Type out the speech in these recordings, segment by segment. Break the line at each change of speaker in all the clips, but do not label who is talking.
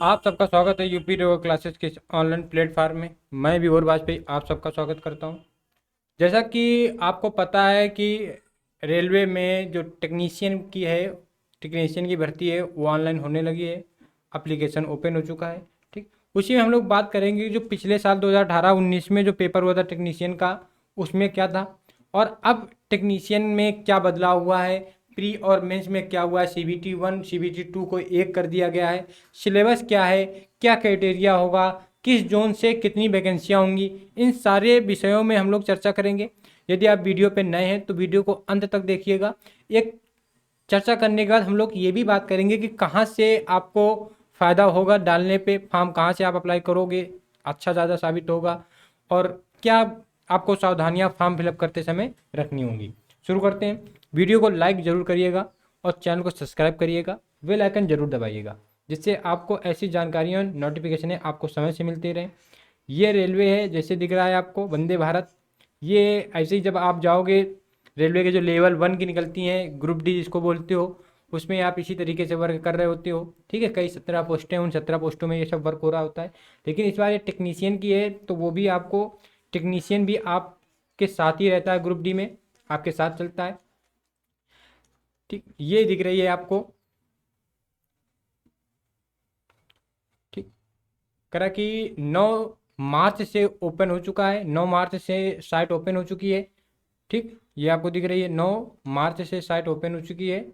आप सबका स्वागत है यूपी रेगुलर क्लासेस के इस ऑनलाइन प्लेटफॉर्म में। मैं विभोर वाजपेयी आप सबका स्वागत करता हूं। जैसा कि आपको पता है कि रेलवे में जो टेक्नीशियन की भर्ती है वो ऑनलाइन होने लगी है। एप्लीकेशन ओपन हो चुका है। ठीक, उसी में हम लोग बात करेंगे जो पिछले साल 2018-19 में जो पेपर हुआ था टेक्नीशियन का, उसमें क्या था और अब टेक्नीशियन में क्या बदलाव हुआ है। प्री और मेंस में क्या हुआ है, सीबीटी 1 सीबीटी 2 को एक कर दिया गया है। सिलेबस क्या है, क्या क्राइटेरिया होगा, किस जोन से कितनी वैकेंसियाँ होंगी, इन सारे विषयों में हम लोग चर्चा करेंगे। यदि आप वीडियो पे नए हैं तो वीडियो को अंत तक देखिएगा। एक चर्चा करने के बाद हम लोग ये भी बात करेंगे कि कहाँ से आपको फ़ायदा होगा, डालने पे फॉर्म कहाँ से आप अप्लाई करोगे अच्छा ज़्यादा साबित होगा, और क्या आपको सावधानियाँ फॉर्म फिलअप करते समय रखनी होंगी। शुरू करते हैं। वीडियो को लाइक ज़रूर करिएगा और चैनल को सब्सक्राइब करिएगा, बेल आइकन ज़रूर दबाइएगा, जिससे आपको ऐसी जानकारियाँ नोटिफिकेशनें आपको समय से मिलती रहें। ये रेलवे है, जैसे दिख रहा है आपको वंदे भारत। ये ऐसे ही जब आप जाओगे, रेलवे के जो लेवल 1 की निकलती हैं, ग्रुप डी जिसको बोलते हो, उसमें आप इसी तरीके से वर्क कर रहे होते हो। ठीक है, कई 17 पोस्टें, उन 17 पोस्टों में ये सब वर्क हो रहा होता है। लेकिन इस बार ये टेक्नीशियन की है, तो वो भी आपको टेक्नीशियन भी आपके साथ ही रहता है, ग्रुप डी में आपके साथ चलता है। ठीक, ये दिख रही है आपको। ठीक, करा कि 9 मार्च से ओपन हो चुका है, 9 मार्च से साइट ओपन हो चुकी है। ठीक, ये आपको दिख रही है, 9 मार्च से साइट ओपन हो चुकी है।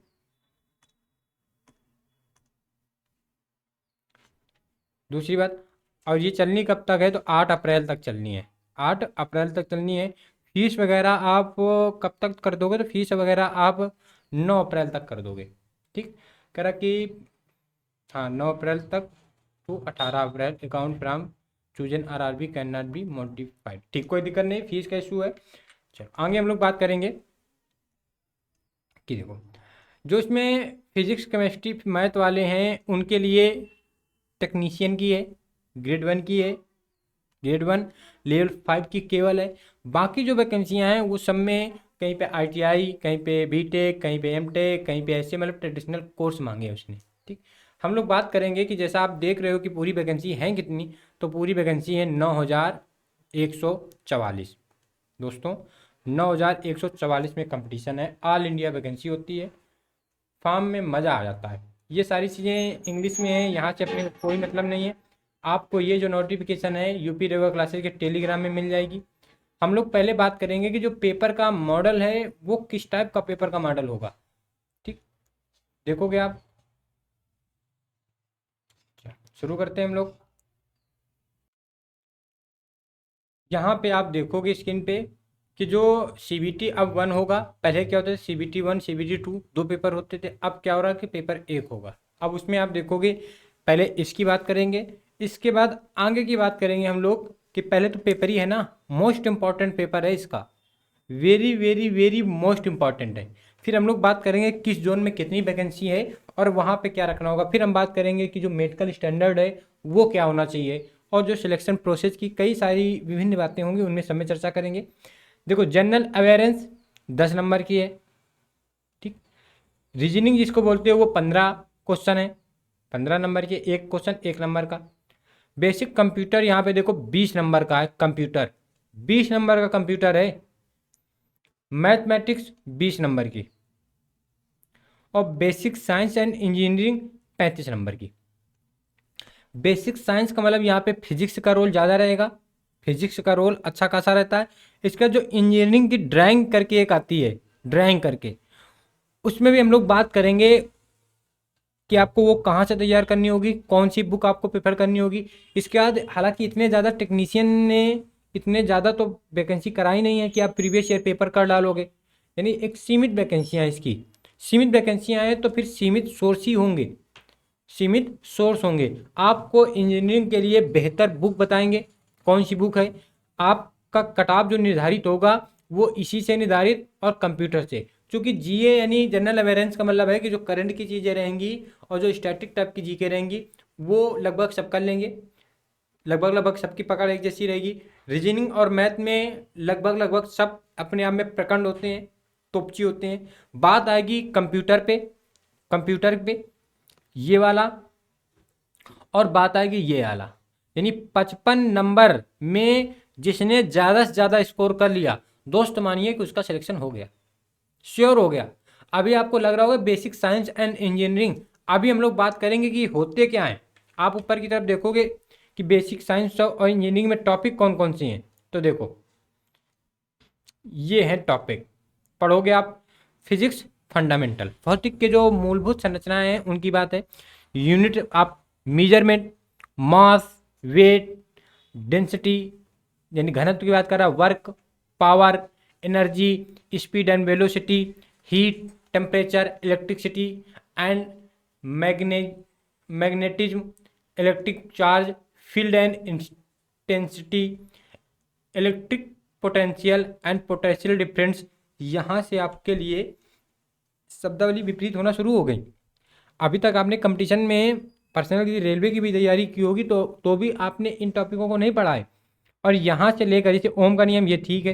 दूसरी बात, और ये चलनी कब तक है, तो 8 अप्रैल तक चलनी है। 8 अप्रैल तक चलनी है। फीस वगैरह आप कब तक कर दोगे, तो फीस वगैरह आप 9 अप्रैल तक कर दोगे। ठीक, करा कि हाँ, 9 अप्रैल तक to 18 April account from chosen RRB can not be modified. ठीक, कोई दिक्कत नहीं, फीस का इशू है। चलो आगे हम लोग बात करेंगे कि देखो, जो इसमें फिजिक्स केमिस्ट्री मैथ वाले हैं उनके लिए टेक्नीशियन की है, ग्रेड 1 की है। ग्रेड 1 लेवल 5 की केवल है। बाकी जो वैकेंसियाँ हैं वो सब में कहीं पे आईटीआई, कहीं पे बीटेक, कहीं पे एमटेक, कहीं पे ऐसे मतलब ट्रेडिशनल कोर्स मांगे हैं उसने। ठीक, हम लोग बात करेंगे कि जैसा आप देख रहे हो कि पूरी वैकेंसी हैं कितनी, तो पूरी वैकेंसी है 9144। दोस्तों, 9144 में कंपटीशन है, ऑल इंडिया वैकेंसी होती है। फॉर्म में मज़ा आ जाता है। ये सारी चीज़ें इंग्लिश में हैं, यहाँ से अपने को कोई मतलब नहीं है। आपको ये जो नोटिफिकेशन है यूपी रेगुलर क्लासेस के टेलीग्राम में मिल जाएगी। हम लोग पहले बात करेंगे कि जो पेपर का मॉडल है वो किस टाइप का पेपर का मॉडल होगा। ठीक, देखोगे आप। शुरू करते हैं हम लोग। यहाँ पे आप देखोगे स्क्रीन पे कि जो सीबीटी अब 1 होगा। पहले क्या होता था, सीबीटी 1 सीबीटी 2 दो पेपर होते थे। अब क्या हो रहा है कि पेपर एक होगा। अब उसमें आप देखोगे, पहले इसकी बात करेंगे, इसके बाद आगे की बात करेंगे हम लोग कि पहले तो पेपर ही है ना, मोस्ट इम्पॉर्टेंट पेपर है इसका, very very very most important है। फिर हम लोग बात करेंगे किस जोन में कितनी वैकेंसी है और वहाँ पे क्या रखना होगा। फिर हम बात करेंगे कि जो मेडिकल स्टैंडर्ड है वो क्या होना चाहिए, और जो सिलेक्शन प्रोसेस की कई सारी विभिन्न बातें होंगी उनमें सब में चर्चा करेंगे। देखो, जनरल अवेयरेंस 10 नंबर की है। ठीक, रीजनिंग जिसको बोलते हो वो 15 क्वेश्चन है, 15 नंबर के एक क्वेश्चन 1 नंबर का। बेसिक कंप्यूटर यहाँ पे देखो 20 नंबर का है कंप्यूटर, 20 नंबर का कंप्यूटर है। मैथमेटिक्स 20 नंबर की, और basic science and engineering 35 number की। बेसिक साइंस का मतलब यहाँ पे फिजिक्स का रोल ज़्यादा रहेगा, फिजिक्स का रोल अच्छा खासा रहता है। इसका जो इंजीनियरिंग की ड्राइंग करके एक आती है, ड्राइंग करके, उसमें भी हम लोग बात करेंगे कि आपको वो कहाँ से तैयार करनी होगी, कौन सी बुक आपको प्रेफर करनी होगी। इसके बाद हालांकि इतने ज़्यादा टेक्नीशियन ने इतने ज़्यादा तो वैकेंसी कराई नहीं है कि आप प्रीवियस ईयर पेपर कर डालोगे। यानी एक सीमित वैकेंसियाँ हैं इसकी। सीमित वैकेंसियाँ हैं तो फिर सीमित सोर्स ही होंगे, सीमित सोर्स होंगे। आपको इंजीनियरिंग के लिए बेहतर बुक बताएंगे, कौन सी बुक है। आपका कट ऑफ जो निर्धारित होगा वो इसी से निर्धारित और कंप्यूटर से। क्योंकि जीए यानी जनरल अवेयरेंस का मतलब है कि जो करंट की चीज़ें रहेंगी और जो स्टैटिक टाइप की जीके रहेंगी वो लगभग सब कर लेंगे, लगभग लगभग सबकी पकड़ एक जैसी रहेगी। रीजनिंग और मैथ में लगभग लगभग सब अपने आप में प्रखंड होते हैं, तोपची होते हैं। बात आएगी कंप्यूटर पे, कंप्यूटर पे ये वाला, और बात आएगी ये आला, यानी 55 नंबर में जिसने ज़्यादा से ज़्यादा स्कोर कर लिया दोस्त, मानिए कि उसका सिलेक्शन हो गया, श्योर हो गया। अभी आपको लग रहा होगा बेसिक साइंस एंड इंजीनियरिंग, अभी हम लोग बात करेंगे कि होते क्या हैं। आप ऊपर की तरफ देखोगे कि बेसिक साइंस और इंजीनियरिंग में टॉपिक कौन कौन से हैं, तो देखो ये है टॉपिक, पढ़ोगे आप। फिजिक्स फंडामेंटल, भौतिक के जो मूलभूत संरचनाएं हैं उनकी बात है। यूनिट आप मेजरमेंट, मास, वेट, डेंसिटी यानी घनत्व की बात कर रहा है, work, power, energy, speed and velocity, heat, temperature, electricity and magnetism, electric charge, field and intensity, electric potential and potential difference. यहाँ से आपके लिए शब्दावली विपरीत होना शुरू हो गई। अभी तक आपने कंपटीशन में पर्सनल की रेलवे की भी तैयारी की होगी तो भी आपने इन टॉपिकों को नहीं पढ़ा है। और यहाँ से लेकर जैसे ओम का नियम ये ठीक है,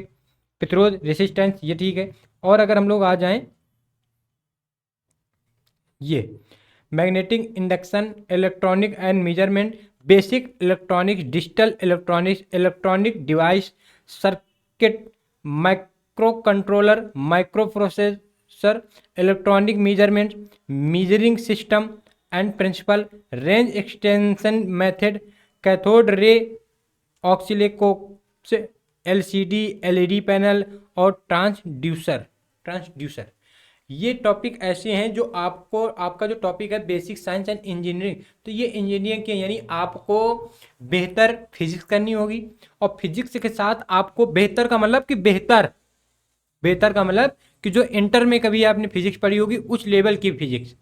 प्रतिरोध रेसिस्टेंस ये ठीक है। और अगर हम लोग आ जाएं ये magnetic induction, electronic and measurement, basic electronics, digital electronics, electronic device, circuit, micro controller, micro processor, electronic measurement, measuring system and principle, range extension method, cathode ray oscilloscopes, LCD LED panel और transducer. ये topic ऐसे हैं जो आपको, आपका जो topic है basic science and engineering, तो ये इंजीनियरिंग के यानी आपको बेहतर फिजिक्स करनी होगी। और फिजिक्स के साथ आपको बेहतर का मतलब कि बेहतर का मतलब कि जो इंटर में कभी आपने फिजिक्स पढ़ी होगी उस लेवल की फिजिक्स।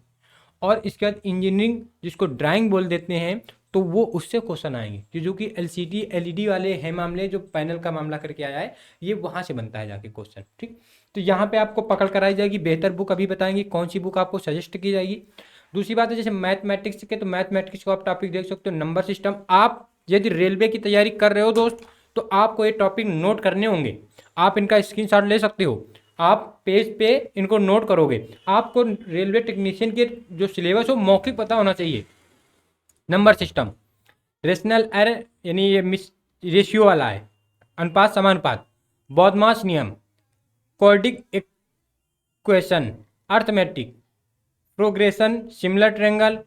और इसके बाद इंजीनियरिंग जिसको ड्राइंग बोल देते हैं, तो वो उससे क्वेश्चन आएंगे जो कि एलसीडी एलईडी वाले हैं मामले, जो पैनल का मामला करके आया है, ये वहाँ से बनता है जाके क्वेश्चन। ठीक, तो यहाँ पे आपको पकड़ कराई जाएगी। बेहतर बुक अभी बताएंगे कौन सी बुक आपको सजेस्ट की जाएगी। दूसरी बात है जैसे मैथमेटिक्स के, तो मैथमेटिक्स को आप टॉपिक देख सकते हो। नंबर सिस्टम, आप यदि रेलवे की तैयारी कर रहे हो दोस्त, तो आपको ये टॉपिक नोट करने होंगे। आप इनका स्क्रीनशॉट ले सकते हो, आप पेज पे इनको नोट करोगे। आपको रेलवे टेक्नीशियन के जो सिलेबस हो मौखिक पता होना चाहिए। नंबर सिस्टम, रेशनल एरर यानी ये मिस रेशियो वाला है, अनुपात समानुपात, बॉडमास नियम, quadric equation, arithmetic, progression, similar triangle,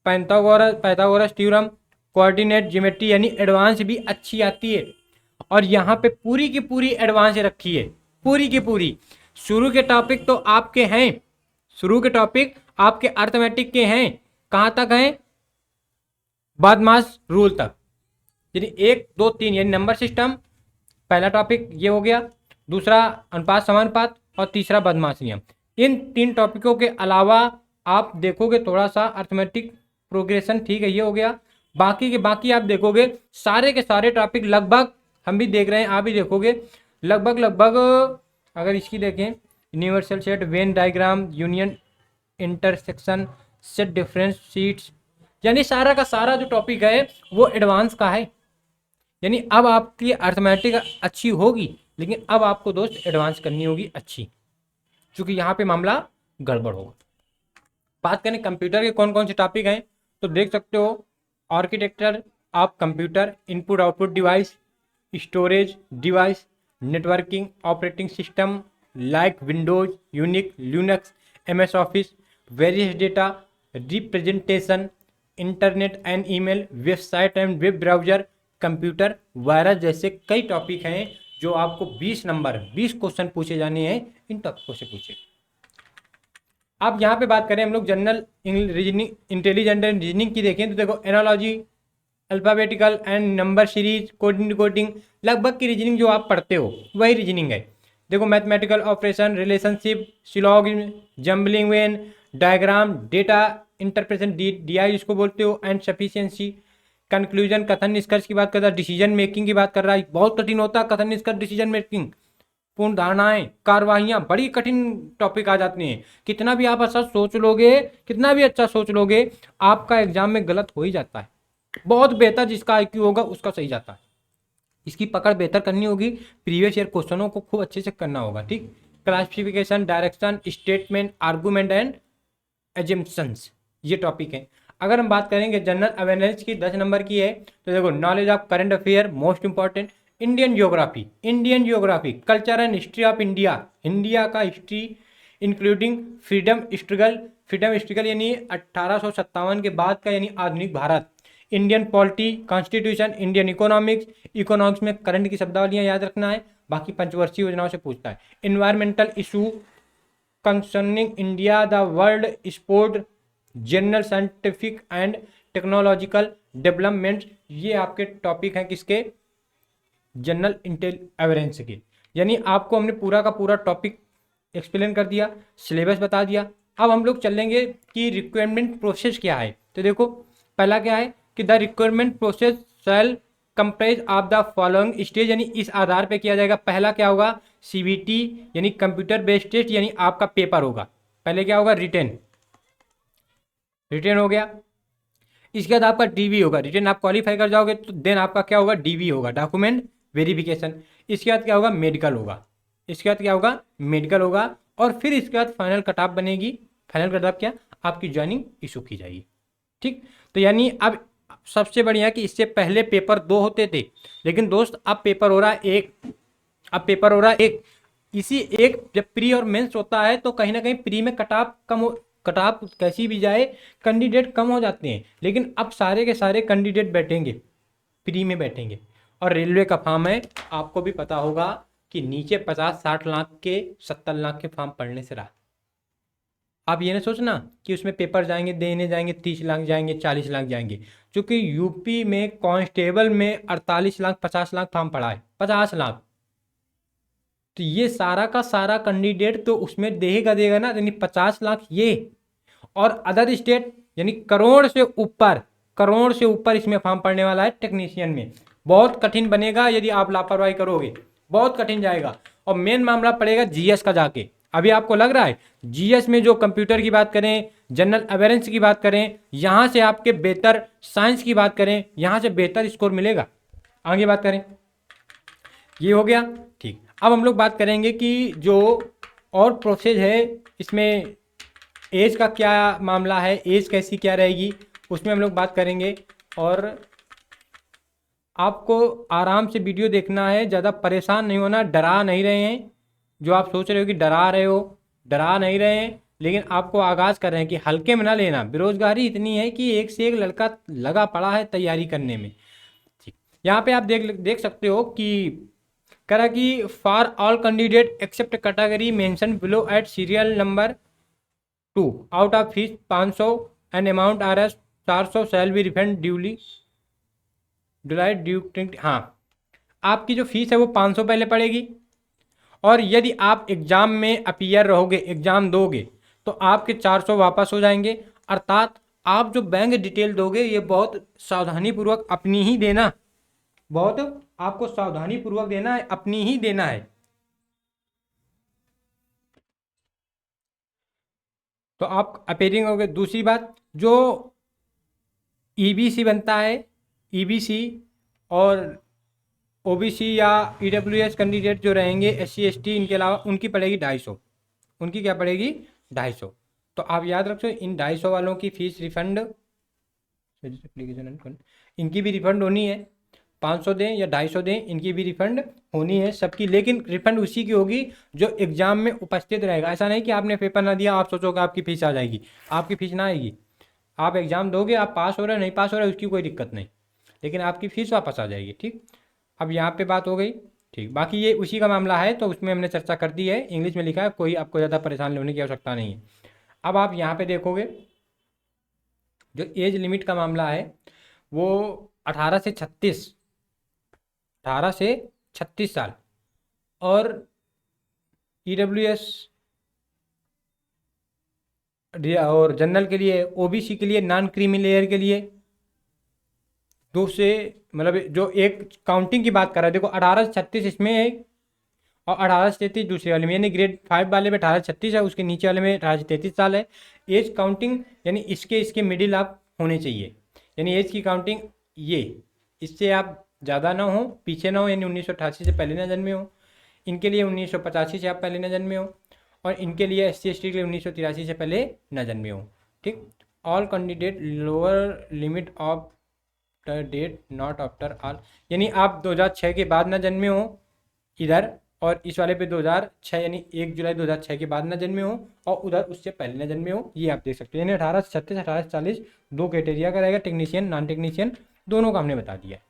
Pythagoras theorem, coordinate geometry यानी एडवांस भी अच्छी आती है। और यहाँ पे पूरी की पूरी एडवांस रखी है, पूरी की पूरी। शुरू के टॉपिक तो आपके हैं, शुरू के टॉपिक आपके अर्थमेटिक के हैं, कहाँ तक हैं, बॉडमास रूल तक, यानी 1 2 3 यानी नंबर सिस्टम पहला टॉपिक ये हो गया, दूसरा अनुपात समानुपात और तीसरा बॉडमास नियम। इन 3 टॉपिकों के अलावा आप देखोगे थोड़ा सा अर्थमेटिक, प्रोग्रेशन, ठीक है ये हो गया। बाकी के बाकी आप देखोगे सारे के सारे टॉपिक लगभग, हम भी देख रहे हैं आप भी देखोगे, लगभग अगर इसकी देखें, universal set, Venn diagram, union intersection, set difference sheets, यानी सारा का सारा जो टॉपिक है वो एडवांस का है। यानी अब आपकी अर्थमेटिक अच्छी होगी, लेकिन अब आपको दोस्त एडवांस करनी होगी अच्छी, क्योंकि यहाँ पे मामला गड़बड़ होगा। बात करें कंप्यूटर के कौन कौन से टॉपिक हैं, तो देख सकते हो architecture of computer, input output device, storage device, networking, operating system like Windows, unique, Linux, MS office, various data representation, internet and email, website and web browser, computer virus, जैसे कई टॉपिक हैं जो आपको 20 नंबर 20 क्वेश्चन पूछे जाने हैं, इन टॉपिकों से पूछे। अब यहाँ पे बात करें हम लोग general reasoning, intelligent and reasoning की देखें, तो देखो analogy, alphabetical and number series, coding decoding, लगभग की रीजनिंग जो आप पढ़ते हो वही रीजनिंग है। देखो mathematical operation, relationship, syllogism, jumbling Venn, diagram, data interpretation, DI जिसको बोलते हो, एंड सफिशिएंसी, कंक्लूजन, कथन निष्कर्ष की बात कर रहा है, डिसीजन मेकिंग की बात कर रहा है। बहुत कठिन होता है कथन निष्कर्ष, डिसीजन मेकिंग, पूर्ण धारणाएं, कार्यवाहियां, बड़ी कठिन टॉपिक आ जाती हैं। कितना भी आप अच्छा सोच लोगे, कितना भी अच्छा सोच लोगे, आपका एग्जाम में गलत हो ही जाता है। बहुत बेहतर जिसका आईक्यू होगा उसका सही जाता है। इसकी पकड़ बेहतर करनी होगी, प्रीवियस ईयर क्वेश्चनों को खूब अच्छे से करना होगा। ठीक, classification, direction, statement, argument and assumptions, ये टॉपिक है। अगर हम बात करेंगे जनरल अवेयरनेस की 10 नंबर की है, तो देखो knowledge of current affair most important, Indian geography, culture and history of India, India का हिस्ट्री इंक्लूडिंग फ्रीडम स्ट्रगल यानी 1857 के बाद का यानी आधुनिक Bharat, Indian polity, constitution, Indian economics में करंट की शब्दावलियां याद रखना है, बाकी पंचवर्षीय योजनाओं से पूछता है। Environmental issue concerning India, the world sport, general scientific and technological development, ये आपके टॉपिक हैं किसके, जनरल इंटेल अवेयरेंस के। यानी आपको हमने पूरा का पूरा टॉपिक एक्सप्लेन कर दिया, सिलेबस बता दिया। अब हम लोग चलेंगे कि रिक्वायरमेंट प्रोसेस क्या है। तो देखो पहला क्या है कि the requirement process shall comprise of the following stage, यानी इस आधार पे किया जाएगा। पहला क्या होगा, सीबीटी यानी कंप्यूटर बेस्ड टेस्ट, यानी आपका पेपर होगा। पहले क्या होगा, रिटेन हो गया। इसके बाद आपका डीवी होगा, रिटेन आप क्वालिफाई कर जाओगे तो देन आपका क्या होगा, डीवी होगा, डॉक्यूमेंट वेरिफिकेशन। इसके बाद क्या होगा, मेडिकल होगा, और फिर इसके बाद फाइनल कटऑफ बनेगी। फाइनल कटऑफ क्या, आपकी ज्वाइनिंग इशू की जाएगी। ठीक, तो यानी अब सबसे बढ़िया कि इससे पहले पेपर 2 होते थे, लेकिन दोस्त अब पेपर हो रहा है एक। इसी एक जब प्री और मेंस होता है तो कहीं ना कहीं प्री में कटऑफ कैसी भी जाए कैंडिडेट कम हो जाते हैं, लेकिन अब सारे के सारे कैंडिडेट बैठेंगे, प्री में बैठेंगे। और रेलवे का फॉर्म है, आपको भी पता होगा कि नीचे 50-60 लाख के 70 लाख के फॉर्म पढ़ने से रहा। आप ये ना सोचना कि उसमें पेपर देने जाएंगे 30 लाख जाएंगे, 40 लाख जाएंगे, क्योंकि यूपी में कांस्टेबल में 48 लाख 50 लाख फॉर्म पड़ा है, 50 लाख। तो ये सारा का सारा कैंडिडेट तो उसमें देगा ना, यानी 50 लाख ये, और अदर स्टेट यानी करोड़ से ऊपर इसमें फॉर्म पड़ने वाला है टेक्नीशियन में। बहुत कठिन बनेगा यदि आप लापरवाही करोगे, बहुत कठिन जाएगा। और मेन मामला पड़ेगा जीएस का जाके। अभी आपको लग रहा है जीएस में जो कंप्यूटर की बात करें, जनरल अवेयरेंस की बात करें, यहाँ से आपके बेहतर साइंस की बात करें, यहाँ से बेहतर स्कोर मिलेगा। आगे बात करें, ये हो गया ठीक। अब हम लोग बात करेंगे कि जो और प्रोसेस है इसमें एज का क्या मामला है, एज कैसी क्या रहेगी, उसमें हम लोग बात करेंगे। और आपको आराम से वीडियो देखना है, ज़्यादा परेशान नहीं होना, डरा नहीं रहे हैं। जो आप सोच रहे हो कि डरा नहीं रहे हैं, लेकिन आपको आगाज़ कर रहे हैं कि हल्के में ना लेना। बेरोजगारी इतनी है कि एक से एक लड़का लगा पड़ा है तैयारी करने में। ठीक, यहाँ पे आप देख सकते हो कि कह रहा कि for all candidate except category mention below at serial number 2 out of fees 500 and amount R S 400 shall be refund duly due. हाँ, आपकी जो फीस है वो 500 पहले पड़ेगी, और यदि आप एग्ज़ाम में अपीयर रहोगे, एग्ज़ाम दोगे, तो आपके 400 वापस हो जाएंगे। अर्थात आप जो बैंक डिटेल दोगे ये बहुत सावधानीपूर्वक अपनी ही देना, बहुत आपको सावधानीपूर्वक देना है, अपनी ही देना है। तो आप अपेयरिंग हो गए। दूसरी बात, जो ईबीसी बनता है, ईबीसी और ओबीसी या ईडब्ल्यूएस कैंडिडेट जो रहेंगे, एससी एसटी, इनके अलावा उनकी पड़ेगी 250। उनकी क्या पड़ेगी, 250। तो आप याद रखो इन 250 वालों की फीस रिफंड, इनकी भी रिफंड होनी है। 500 दें या 250 दें, इनकी भी रिफंड होनी है सबकी, लेकिन रिफंड उसी की होगी जो एग्जाम में उपस्थित रहेगा। ऐसा नहीं कि आपने पेपर ना दिया आप सोचोगे आपकी फीस आ जाएगी, आपकी फीस ना आएगी। आप एग्जाम दोगे, आप पास हो रहे नहीं पास हो रहे उसकी कोई दिक्कत नहीं, लेकिन आपकी फीस वापस आ जाएगी। ठीक, अब यहाँ पे बात हो गई। ठीक, बाकी ये उसी का मामला है, तो उसमें हमने चर्चा कर दी है, इंग्लिश में लिखा है, कोई आपको ज़्यादा परेशान होने की आवश्यकता नहीं है। अब आप यहाँ पे देखोगे जो एज लिमिट का मामला है वो 18 से 36 साल, और ईडब्ल्यूएस और जनरल के लिए, ओबीसी के लिए, नॉन क्रीमी लेयर के लिए 2 से, मतलब जो एक काउंटिंग की बात कर रहा है, देखो 18 से 36 इसमें है, और 18 से 33 दूसरे वाले में, यानी ग्रेड 5 वाले में 18 से 36 है, उसके नीचे वाले में 18 से 33 साल है। एज काउंटिंग यानी इसके मिडिल आप होने चाहिए, यानी एज की काउंटिंग ये, इससे आप ज़्यादा ना हो, पीछे ना हो, यानी 1988 से पहले ना जन्मे हो। इनके लिए 1985 से आप पहले न जन्मे हो, और इनके लिए SC ST के लिए 1983 से पहले न जन्मे हो। ठीक, all candidate lower limit of the date not after all, यानी आप 2006 के बाद ना जन्मे हो इधर, और इस वाले पे 2006 यानी 1 जुलाई 2006 के बाद ना जन्मे हो, और उधर उससे पहले ना जन्मे हो, ये आप देख सकते हो। यानी 1836 1840 दो क्राइटेरिया का रहेगा, टेक्नीशियन नॉन टेक्नीशियन दोनों का हमने बता दिया है।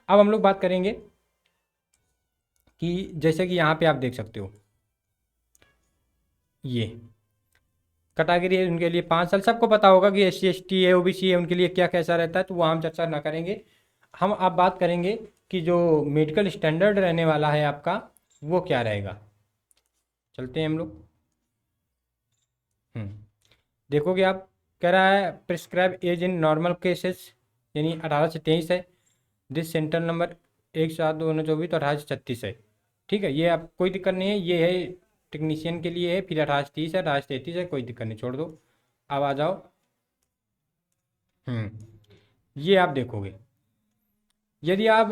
अब हम लोग बात करेंगे कि जैसे कि यहाँ पे आप देख सकते हो ये कैटेगरी है उनके लिए 5 साल, सबको पता होगा कि SC ST है OBC है उनके लिए क्या कैसा रहता है, तो वहाँ हम चर्चा ना करेंगे। हम आप बात करेंगे कि जो मेडिकल स्टैंडर्ड रहने वाला है आपका वो क्या रहेगा। चलते हैं हम लोग। देखोगे आप, कह रहा है prescribe age in normal cases, यानी 18 से 23 है। दिस सेंटर नंबर 1/7/2024 तो 18 से 36 है। ठीक है, ये आप कोई दिक्कत नहीं है, ये है टेक्नीशियन के लिए है। फिर 18 से 30 है, 18 से 33 है, कोई दिक्कत नहीं, छोड़ दो। अब आ जाओ। ये आप देखोगे, यदि आप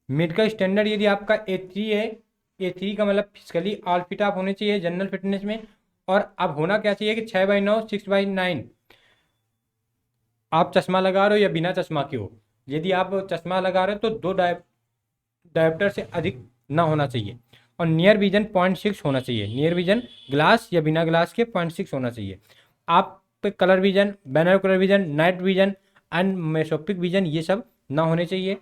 मेडिकल स्टैंडर्ड यदि आपका A3 है, A3 का मतलब फिजिकली ऑल फिट आप होने चाहिए जनरल फिटनेस में। और अब होना क्या चाहिए कि 6/9 6/9 आप चश्मा लगा रहे हो या बिना चश्मा के हो। यदि आप चश्मा लगा रहे हो तो 2 डायोप्टर से अधिक ना होना चाहिए, और नियर विजन 0.6 होना चाहिए। नियर विजन ग्लास या बिना ग्लास के 0.6 होना चाहिए। आप पे colour vision, binocular vision, night vision and mesopic vision ये सब ना होने चाहिए।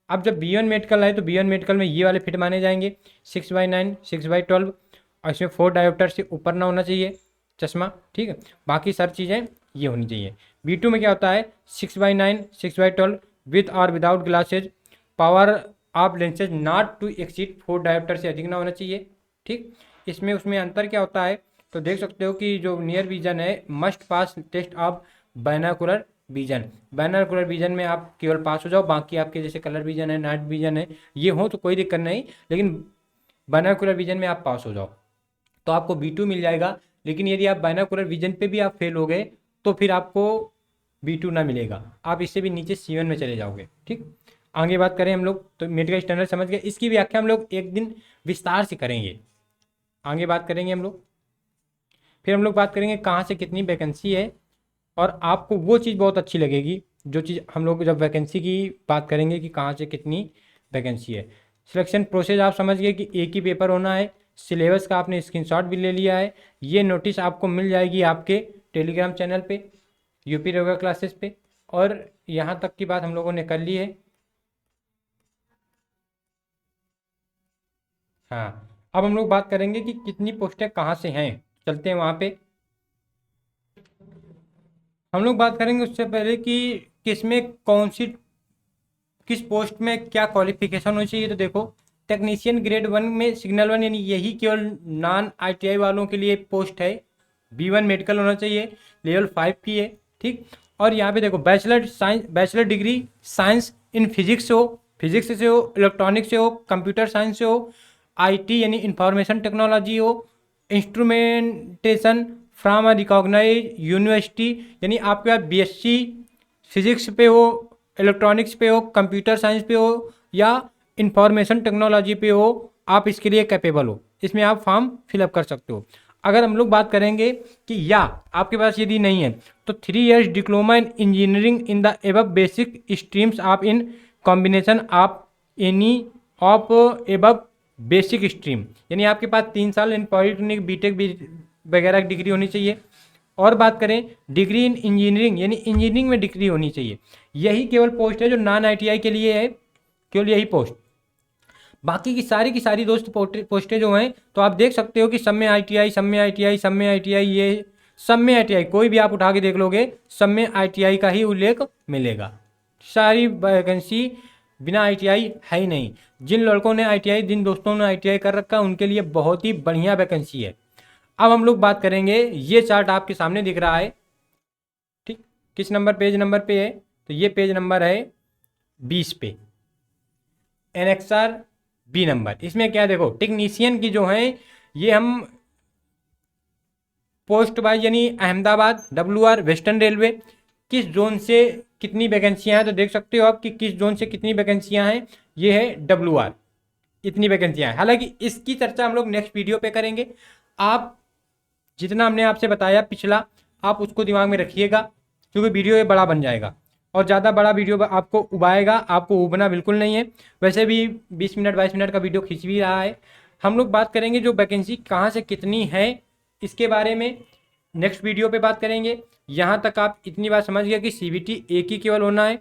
अब जब B1 मेडिकल है तो B1 मेडिकल में ये वाले फिट माने जाएंगे 6/9 6/12, और इसमें 4 डायोप्टर से ऊपर ना होना चाहिए चश्मा। ठीक है, बाकी सारी चीज़ें ये होनी चाहिए। B2 में क्या होता है 6/9 6/12 with or without glasses, power of lenses not to exceed 4 dioptre से अधिक ना होना चाहिए। ठीक, इसमें उसमें अंतर क्या होता है तो देख सकते हो कि जो नियर विजन है must pass test of binocular vision. Binocular vision में आप केवल पास हो जाओ, बाकी आपके जैसे कलर विजन है नाइट विजन है ये हो तो कोई दिक्कत नहीं, लेकिन बाइनोकुलर विजन में आप पास हो जाओ तो आपको B2 मिल जाएगा। लेकिन यदि आप बाइनोकुलर विजन पे भी आप फेल हो गए तो फिर आपको B2 ना मिलेगा, आप इससे भी नीचे C1 में चले जाओगे। ठीक, आगे बात करें हम लोग तो मेडिकल स्टैंडर्ड समझ गए, इसकी व्याख्या हम लोग एक दिन विस्तार से करेंगे, आगे बात करेंगे हम लोग। फिर हम लोग बात करेंगे कहाँ से कितनी वैकेंसी है, और आपको वो चीज़ बहुत अच्छी लगेगी जो चीज़ हम लोग जब वैकेंसी की बात करेंगे कि कहाँ से कितनी वैकेंसी है। सिलेक्शन प्रोसेस आप समझ गए कि एक ही पेपर होना है, सिलेबस का आपने स्क्रीनशॉट भी ले लिया है। ये नोटिस आपको मिल जाएगी आपके टेलीग्राम चैनल पे यूपी रेगुलर क्लासेस पे, और यहाँ तक की बात हम लोगों ने कर ली है। हाँ, अब हम लोग बात करेंगे कि कितनी पोस्टें कहाँ से हैं, चलते हैं वहाँ पे। हम लोग बात करेंगे उससे पहले कि किसमें कौन सी किस पोस्ट में क्या क्वालिफिकेशन होनी चाहिए। तो देखो टेक्नीशियन ग्रेड 1 में सिग्नल 1 यानी यही केवल नॉन ITI वालों के लिए पोस्ट है। B1 मेडिकल होना चाहिए, लेवल 5 की है। ठीक, और यहाँ पे देखो bachelor science, bachelor degree science in physics से हो, फिजिक्स से हो, इलेक्ट्रॉनिक्स से हो, कंप्यूटर साइंस से हो, IT यानी इंफॉर्मेशन टेक्नोलॉजी हो, instrumentation from a recognise university यानी आपके पास BSc फिजिक्स पे हो, इलेक्ट्रॉनिक्स पे हो, कंप्यूटर साइंस पे हो या इंफॉर्मेशन टेक्नोलॉजी पे हो, आप इसके लिए कैपेबल हो, इसमें आप फॉर्म फिलअप कर सकते हो। अगर हम लोग बात करेंगे कि या आपके पास यदि नहीं है तो 3 years diploma in engineering in the above basic streams of in combination of any of above basic stream, यानी आपके पास 3 साल इन पॉलिटेक्निक बीटेक वगैरह की डिग्री होनी चाहिए। और बात करें डिग्री इन इंजीनियरिंग यानी इंजीनियरिंग में डिग्री होनी चाहिए। यही केवल पोस्ट है जो नॉन ITI के लिए है, केवल यही पोस्ट। बाकी की सारी दोस्त पोस्टें जो हैं तो आप देख सकते हो कि सब में ITI सब में ITI सब में ITI, ये सब में ITI कोई भी आप उठा के देख लोगे सब में ITI का ही उल्लेख मिलेगा। सारी वैकेंसी बिना ITI है ही नहीं। जिन लड़कों ने ITI, जिन दोस्तों ने ITI कर रखा है उनके लिए बहुत ही बढ़िया वैकेंसी है। अब हम लोग बात करेंगे, ये चार्ट आपके सामने दिख रहा है ठीक, किस नंबर पेज नंबर पे है तो ये पेज नंबर है 20 पे, एनेक्सर B नंबर। इसमें क्या देखो टेक्नीशियन की जो है ये हम पोस्ट वाइज यानी अहमदाबाद WR वेस्टर्न रेलवे किस जोन से कितनी वैकेंसियां हैं तो देख सकते हो आप कि किस जोन से कितनी वैकेंसियां हैं। ये है WR, इतनी वैकेंसियां हैं। हालांकि इसकी चर्चा हम लोग नेक्स्ट वीडियो पे करेंगे। आप जितना हमने आपसे बताया पिछला आप उसको दिमाग में रखिएगा, क्योंकि वीडियो ये बड़ा बन जाएगा और ज़्यादा बड़ा वीडियो आपको उबाएगा, आपको उबना बिल्कुल नहीं है। वैसे भी 20 मिनट 22 मिनट का वीडियो खींच भी रहा है। हम लोग बात करेंगे जो वैकेंसी कहाँ से कितनी है इसके बारे में नेक्स्ट वीडियो पे बात करेंगे। यहाँ तक आप इतनी बात समझ गए कि सीबीटी एक ही केवल होना है,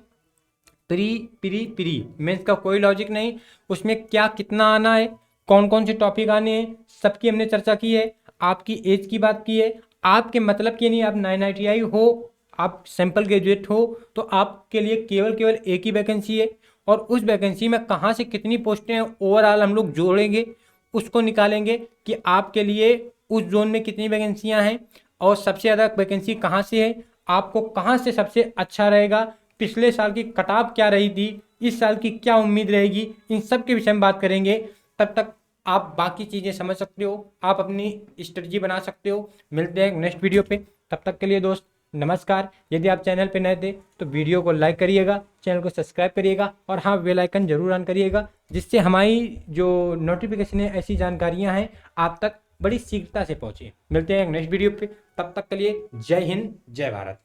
प्री मेंस का कोई लॉजिक नहीं, उसमें क्या कितना आना है, कौन कौन से टॉपिक आने हैं, सबकी हमने चर्चा की है। आपकी एज की बात की है, आपके मतलब की नहीं, आप 9ITI हो, आप सिंपल ग्रेजुएट हो, तो आपके लिए केवल केवल एक ही वैकेंसी है और उस वैकेंसी में कहाँ से कितनी पोस्टें हैं ओवरऑल हम लोग जोड़ेंगे, उसको निकालेंगे कि आपके लिए उस जोन में कितनी वैकेंसियाँ हैं और सबसे ज़्यादा वैकेंसी कहाँ से है, आपको कहाँ से सबसे अच्छा रहेगा, पिछले साल की कट ऑफ क्या रही थी, इस साल की क्या उम्मीद रहेगी, इन सब के विषय में बात करेंगे। तब तक आप बाकी चीज़ें समझ सकते हो, आप अपनी स्ट्रेटजी बना सकते हो। मिलते हैं नेक्स्ट वीडियो पे, तब तक के लिए दोस्त नमस्कार। यदि आप चैनल पे नए थे तो वीडियो को लाइक करिएगा, चैनल को सब्सक्राइब करिएगा और हाँ बेल आइकन जरूर ऑन करिएगा, जिससे हमारी जो नोटिफिकेशन है, ऐसी जानकारियाँ हैं आप तक बड़ी शीघ्रता से पहुँचे। मिलते हैं नेक्स्ट वीडियो पे, तब तक के लिए जय हिंद जय भारत।